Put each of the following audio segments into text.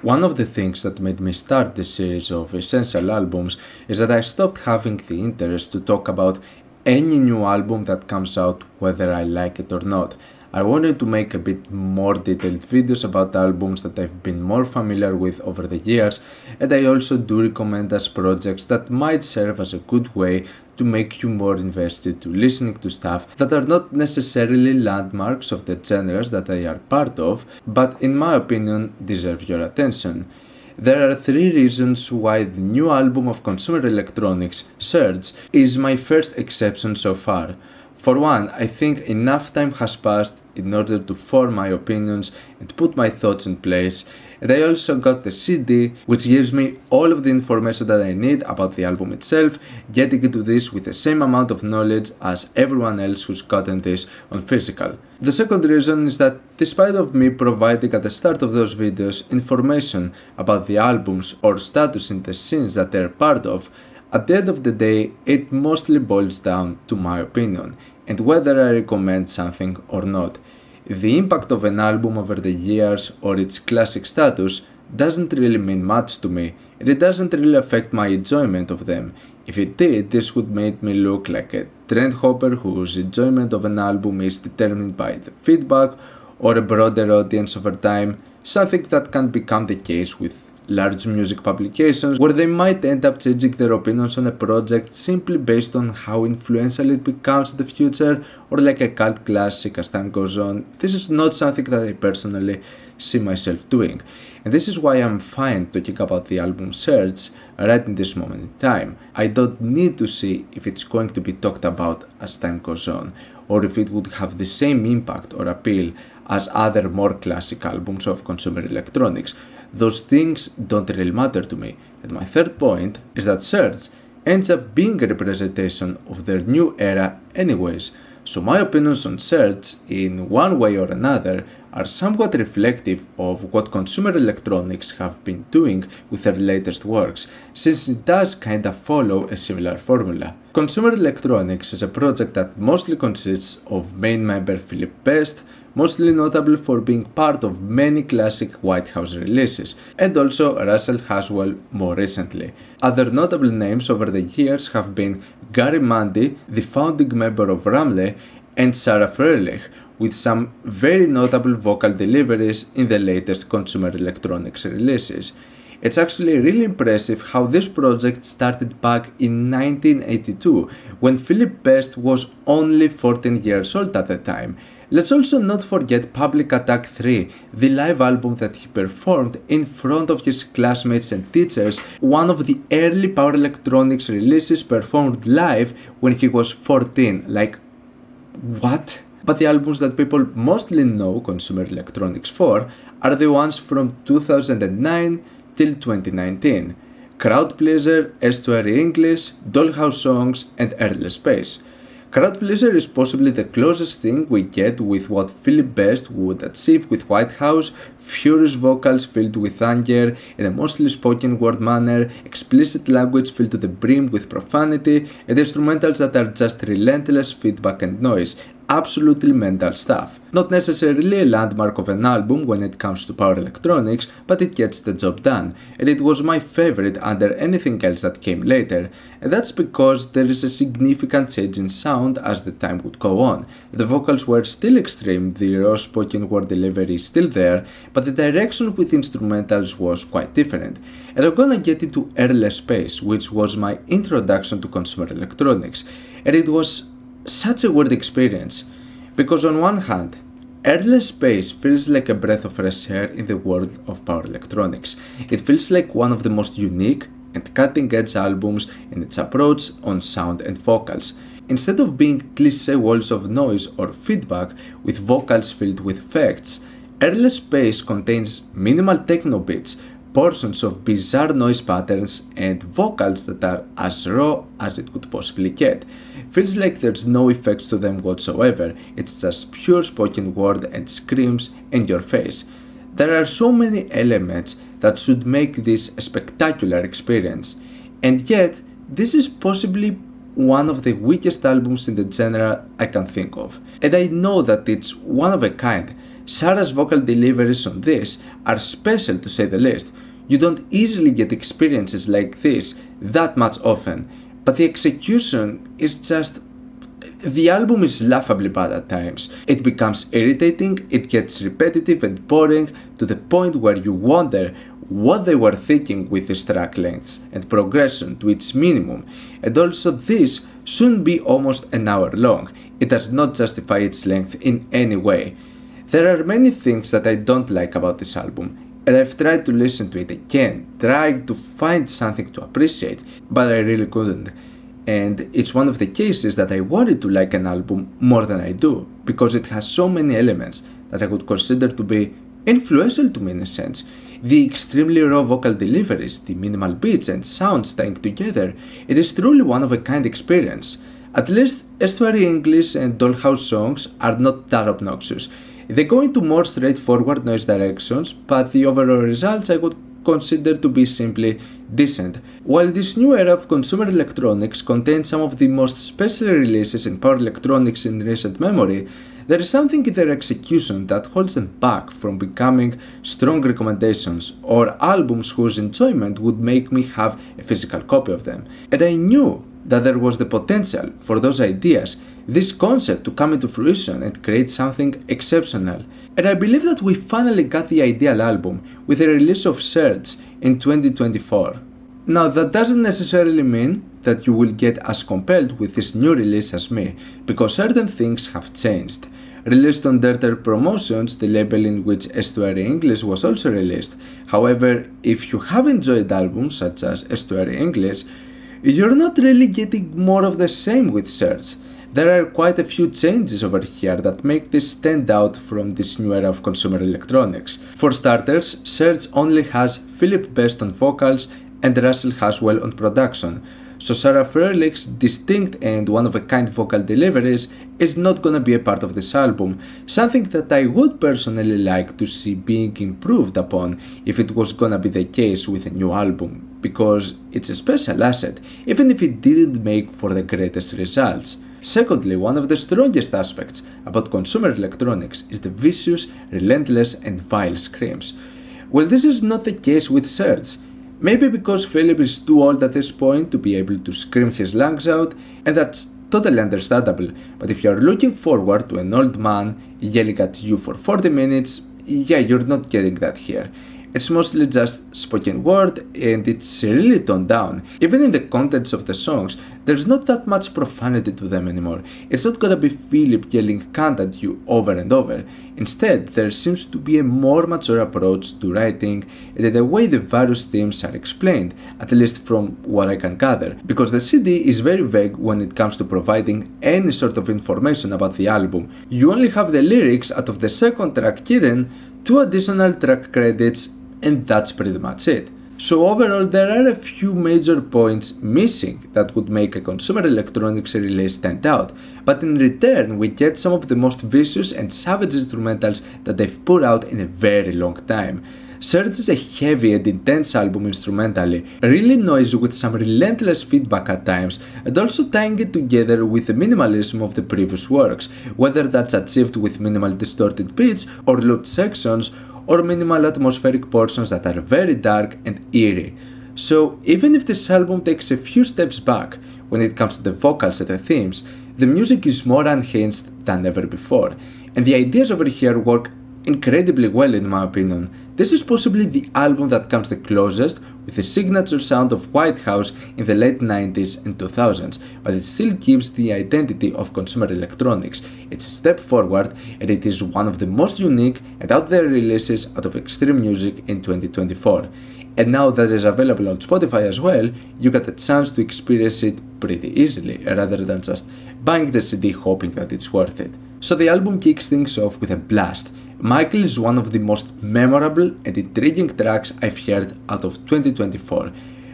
One of the things that made me start this series of essential albums is that I stopped having the interest to talk about any new album that comes out whether I like it or not. I wanted to make a bit more detailed videos about albums that I've been more familiar with over the years, and I also do recommend as projects that might serve as a good way to make you more invested to listening to stuff that are not necessarily landmarks of the genres that they are part of, but in my opinion deserve your attention. There are 3 reasons why the new album of consumer electronics, Surge, is my first exception so far. For one, I think enough time has passed in order to form my opinions and put my thoughts in place, and I also got the CD, which gives me all of the information that I need about the album itself, getting into this with the same amount of knowledge as everyone else who's gotten this on physical. The second reason is that despite of me providing at the start of those videos information about the albums or status in the scenes that they're part of, at the end of the day, it mostly boils down to my opinion, and whether I recommend something or not. The impact of an album over the years or its classic status doesn't really mean much to me, and it doesn't really affect my enjoyment of them. If it did, this would make me look like a trend hopper whose enjoyment of an album is determined by the feedback or a broader audience over time, something that can become the case with large music publications where they might end up changing their opinions on a project simply based on how influential it becomes in the future, or like a cult classic as time goes on. This is not something that I personally see myself doing, and this is why I'm fine talking about the album Surge right in this moment in time. I don't need to see if it's going to be talked about as time goes on, or if it would have the same impact or appeal as other more classic albums of consumer electronics. Those things don't really matter to me. And my third point is that Surge ends up being a representation of their new era anyways. So my opinions on Surge, in one way or another, are somewhat reflective of what consumer electronics have been doing with their latest works, since it does kinda follow a similar formula. Consumer electronics is a project that mostly consists of main member Philip Best, mostly notable for being part of many classic White House releases, and also Russell Haswell more recently. Other notable names over the years have been Gary Mundy, the founding member of Ramley, and Sarah Freilich, with some very notable vocal deliveries in the latest consumer electronics releases. It's actually really impressive how this project started back in 1982, when Philip Best was only 14 years old at the time. Let's also not forget Public Attack 3, the live album that he performed in front of his classmates and teachers, one of the early power electronics releases performed live when he was 14. Like, what? But the albums that people mostly know consumer electronics for are the ones from 2009 till 2019. Crowd Pleaser, Estuary English, Dollhouse Songs, and Airless Space. Crowd Pleaser is possibly the closest thing we get with what Philip Best would achieve with White House, furious vocals filled with anger in a mostly spoken word manner, explicit language filled to the brim with profanity, and instrumentals that are just relentless feedback and noise. Absolutely mental stuff. Not necessarily a landmark of an album when it comes to power electronics, but it gets the job done, and it was my favorite under anything else that came later, and that's because there is a significant change in sound as the time would go on. The vocals were still extreme, the raw spoken word delivery is still there, but the direction with instrumentals was quite different. And I'm gonna get into Airless Space, which was my introduction to consumer electronics, and it was such a weird experience, because on one hand, Airless Space feels like a breath of fresh air in the world of power electronics. It feels like one of the most unique and cutting-edge albums in its approach on sound and vocals. Instead of being cliché walls of noise or feedback with vocals filled with effects, Airless Space contains minimal techno beats, portions of bizarre noise patterns, and vocals that are as raw as it could possibly get. Feels like there's no effects to them whatsoever, it's just pure spoken word and screams in your face. There are so many elements that should make this a spectacular experience, and yet this is possibly one of the weakest albums in the genre I can think of. And I know that it's one of a kind, Sarah's vocal deliveries on this are special to say the least. You don't easily get experiences like this that much often, but the execution is just... The album is laughably bad at times. It becomes irritating, it gets repetitive and boring to the point where you wonder what they were thinking with these track lengths and progression to its minimum, and also this shouldn't be almost an hour long. It does not justify its length in any way. There are many things that I don't like about this album, and I've tried to listen to it again, trying to find something to appreciate, but I really couldn't. And it's one of the cases that I wanted to like an album more than I do, because it has so many elements that I would consider to be influential to me in a sense. The extremely raw vocal deliveries, the minimal beats and sounds tying together, it is truly one of a kind experience. At least Estuary English and Dollhouse songs are not that obnoxious. They go into more straightforward noise directions, but the overall results I would consider to be simply decent. While this new era of consumer electronics contains some of the most special releases in power electronics in recent memory, there is something in their execution that holds them back from becoming strong recommendations or albums whose enjoyment would make me have a physical copy of them. And I knew that there was the potential for those ideas, this concept to come into fruition and create something exceptional. And I believe that we finally got the ideal album with the release of Surge in 2024. Now that doesn't necessarily mean that you will get as compelled with this new release as me, because certain things have changed. Released on Dirter Promotions, the label in which Estuary English was also released. However, if you have enjoyed albums such as Estuary English, you're not really getting more of the same with Surge. There are quite a few changes over here that make this stand out from this new era of consumer electronics. For starters, Surge only has Philip Best on vocals and Russell Haswell on production, so Sarah Froehlich's distinct and one-of-a-kind vocal deliveries is not gonna be a part of this album, something that I would personally like to see being improved upon if it was gonna be the case with a new album, because it's a special asset, even if it didn't make for the greatest results. Secondly, one of the strongest aspects about consumer electronics is the vicious, relentless and vile screams. Well, this is not the case with Surge. Maybe because Philip is too old at this point to be able to scream his lungs out, and that's totally understandable, but if you're looking forward to an old man yelling at you for 40 minutes, yeah, you're not getting that here. It's mostly just spoken word and it's really toned down. Even in the contents of the songs, there's not that much profanity to them anymore. It's not gonna be Philip yelling cunt at you over and over. Instead, there seems to be a more mature approach to writing and the way the various themes are explained, at least from what I can gather, because the CD is very vague when it comes to providing any sort of information about the album. You only have the lyrics out of the second track hidden, 2 additional track credits, and that's pretty much it. So overall, there are a few major points missing that would make a consumer electronics release stand out, but in return we get some of the most vicious and savage instrumentals that they've put out in a very long time. Surge is a heavy and intense album instrumentally, really noisy with some relentless feedback at times, and also tying it together with the minimalism of the previous works, whether that's achieved with minimal distorted beats or looped sections, or minimal atmospheric portions that are very dark and eerie. So even if this album takes a few steps back when it comes to the vocals and the themes, the music is more unhinged than ever before, and the ideas over here work incredibly well in my opinion. This is possibly the album that comes the closest with the signature sound of White House in the late 90s and 2000s, but it still keeps the identity of consumer electronics. It's a step forward, and it is one of the most unique and out there releases out of extreme music in 2024. And now that it is available on Spotify as well, you get a chance to experience it pretty easily, rather than just buying the CD hoping that it's worth it. So the album kicks things off with a blast. Michael is one of the most memorable and intriguing tracks I've heard out of 2024.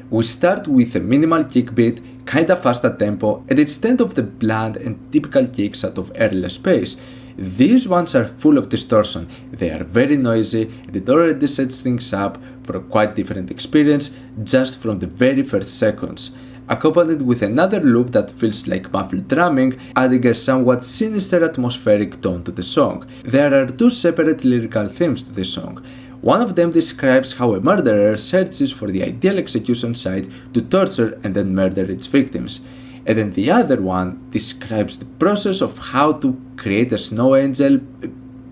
We start with a minimal kick beat, kinda fast at tempo, and instead of the bland and typical kicks out of Airless Space, these ones are full of distortion, they are very noisy, and it already sets things up for a quite different experience just from the very first seconds. accompanied with another loop that feels like muffled drumming, adding a somewhat sinister atmospheric tone to the song. There are two separate lyrical themes to the song. One of them describes how a murderer searches for the ideal execution site to torture and then murder its victims. And then the other one describes the process of how to create a snow angel.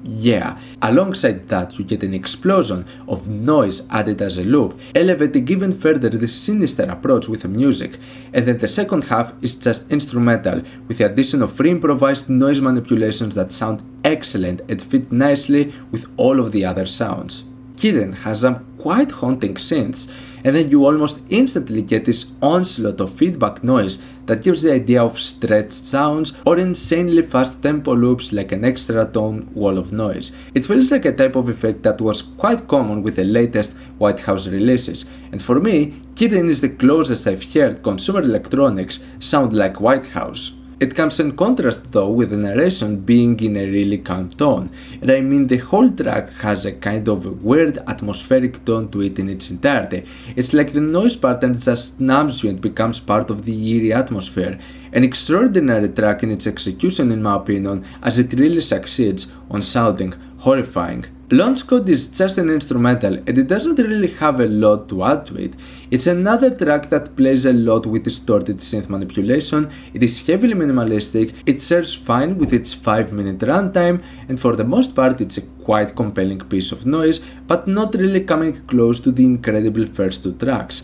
Yeah, alongside that you get an explosion of noise added as a loop, elevating even further the sinister approach with the music, and then the second half is just instrumental, with the addition of free improvised noise manipulations that sound excellent and fit nicely with all of the other sounds. Kitten has some quite haunting synths, and then you almost instantly get this onslaught of feedback noise that gives the idea of stretched sounds or insanely fast tempo loops like an extra tone wall of noise. It feels like a type of effect that was quite common with the latest White House releases, and for me, Kitten is the closest I've heard consumer electronics sound like White House. It comes in contrast though with the narration being in a really calm tone, and I mean the whole track has a kind of a weird atmospheric tone to it in its entirety. It's like the noise pattern just numbs you and becomes part of the eerie atmosphere. An extraordinary track in its execution in my opinion, as it really succeeds on sounding horrifying. Launch Code is just an instrumental and it doesn't really have a lot to add to it. It's another track that plays a lot with distorted synth manipulation, it is heavily minimalistic, it serves fine with its 5-minute runtime, and for the most part it's a quite compelling piece of noise, but not really coming close to the incredible first two tracks.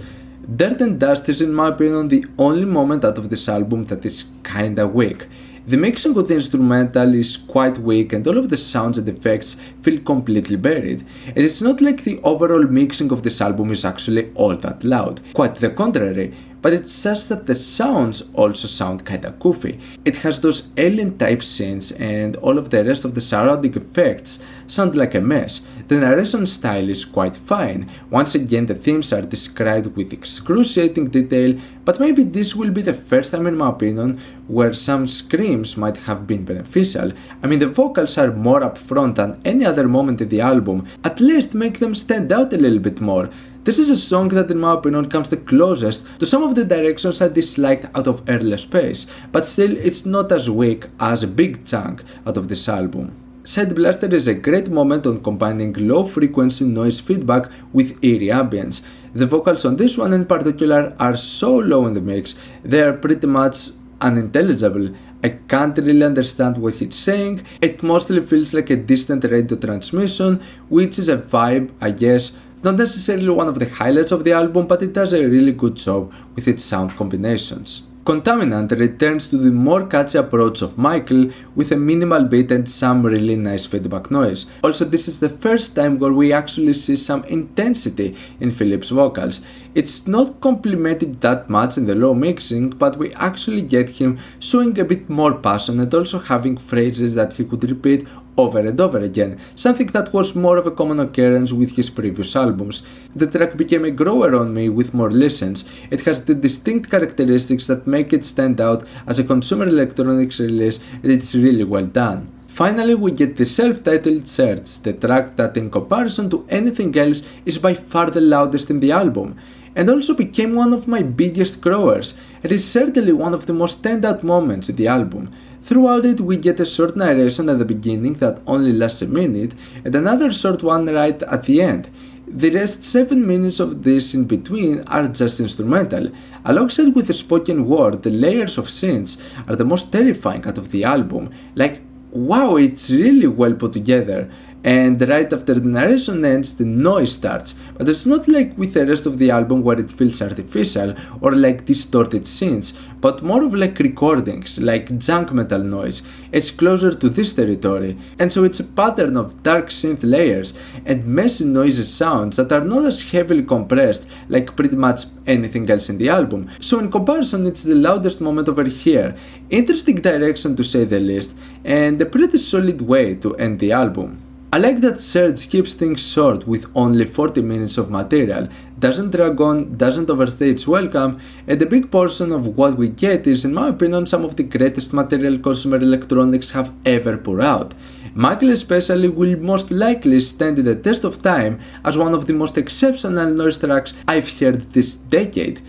Dirt and Dust is in my opinion the only moment out of this album that is kinda weak. The mixing of the instrumental is quite weak and all of the sounds and effects feel completely buried, and it's not like the overall mixing of this album is actually all that loud, quite the contrary, but it's just that the sounds also sound kinda goofy. It has those alien type synths and all of the rest of the surrounding effects sound like a mess. The narration style is quite fine, once again the themes are described with excruciating detail, but maybe this will be the first time in my opinion where some screams might have been beneficial. I mean the vocals are more upfront than any other moment in the album, at least make them stand out a little bit more. This is a song that in my opinion comes the closest to some of the directions I disliked out of Airless Space, but still it's not as weak as a big chunk out of this album. Side Blaster is a great moment on combining low frequency noise feedback with eerie ambience. The vocals on this one in particular are so low in the mix, they are pretty much unintelligible. I can't really understand what he's saying, it mostly feels like a distant radio transmission, which is a vibe, I guess. Not necessarily one of the highlights of the album, but it does a really good job with its sound combinations. Contaminant returns to the more catchy approach of Michael with a minimal beat and some really nice feedback noise. Also, this is the first time where we actually see some intensity in Philip's vocals. It's not complemented that much in the low mixing, but we actually get him showing a bit more passion and also having phrases that he could repeat over and over again, something that was more of a common occurrence with his previous albums. The track became a grower on me with more listens. It has the distinct characteristics that make it stand out as a consumer electronics release, and it's really well done. Finally, we get the self-titled Search, the track that in comparison to anything else is by far the loudest in the album, and also became one of my biggest growers. It is certainly one of the most standout moments in the album. Throughout it, we get a short narration at the beginning that only lasts a minute, and another short one right at the end. The rest 7 minutes of this in between are just instrumental. Alongside with the spoken word, the layers of synths are the most terrifying out of the album. Like, wow, it's really well put together. And right after the narration ends, the noise starts, but it's not like with the rest of the album where it feels artificial or like distorted synths, but more of like recordings, like junk metal noise. It's closer to this territory, and so it's a pattern of dark synth layers and messy noisy sounds that are not as heavily compressed like pretty much anything else in the album. So in comparison, it's the loudest moment over here. Interesting direction to say the least, and a pretty solid way to end the album. I like that Surge keeps things short with only 40 minutes of material, doesn't drag on, doesn't overstay its welcome, and a big portion of what we get is in my opinion some of the greatest material consumer electronics have ever put out. Michael especially will most likely stand the test of time as one of the most exceptional noise tracks I've heard this decade.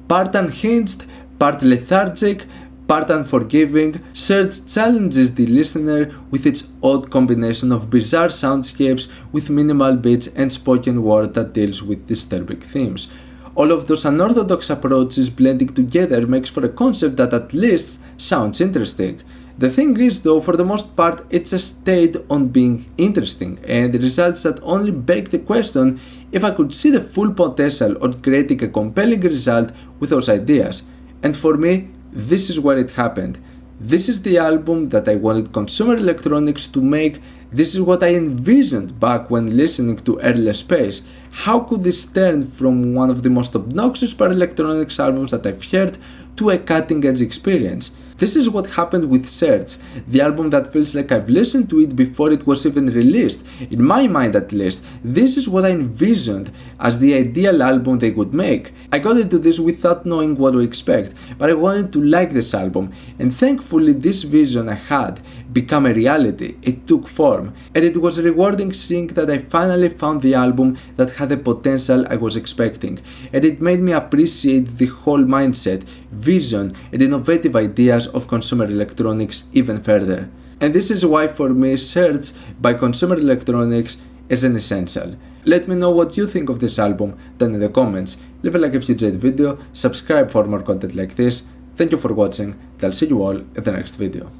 Part unhinged, part lethargic, part unforgiving, Search challenges the listener with its odd combination of bizarre soundscapes with minimal beats and spoken word that deals with disturbing themes. All of those unorthodox approaches blending together makes for a concept that at least sounds interesting. The thing is though, for the most part, it just stayed on being interesting, and the results that only beg the question if I could see the full potential of creating a compelling result with those ideas. And for me, this is where it happened. This is the album that I wanted consumer electronics to make. This is what I envisioned back when listening to Airless Space. How could this turn from one of the most obnoxious power electronics albums that I've heard to a cutting-edge experience? This is what happened with Search, the album that feels like I've listened to it before it was even released. In my mind at least, this is what I envisioned as the ideal album they would make. I got into this without knowing what to expect, but I wanted to like this album, and thankfully this vision I had became a reality. It took form, and it was rewarding seeing that I finally found the album that had the potential I was expecting, and it made me appreciate the whole mindset, vision, and innovative ideas of consumer electronics even further. And this is why for me Search by Consumer Electronics is an essential. Let me know what you think of this album down in the comments. Leave a like if you enjoyed the video, subscribe for more content like this. Thank you for watching, and I'll see you all in the next video.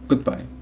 Goodbye.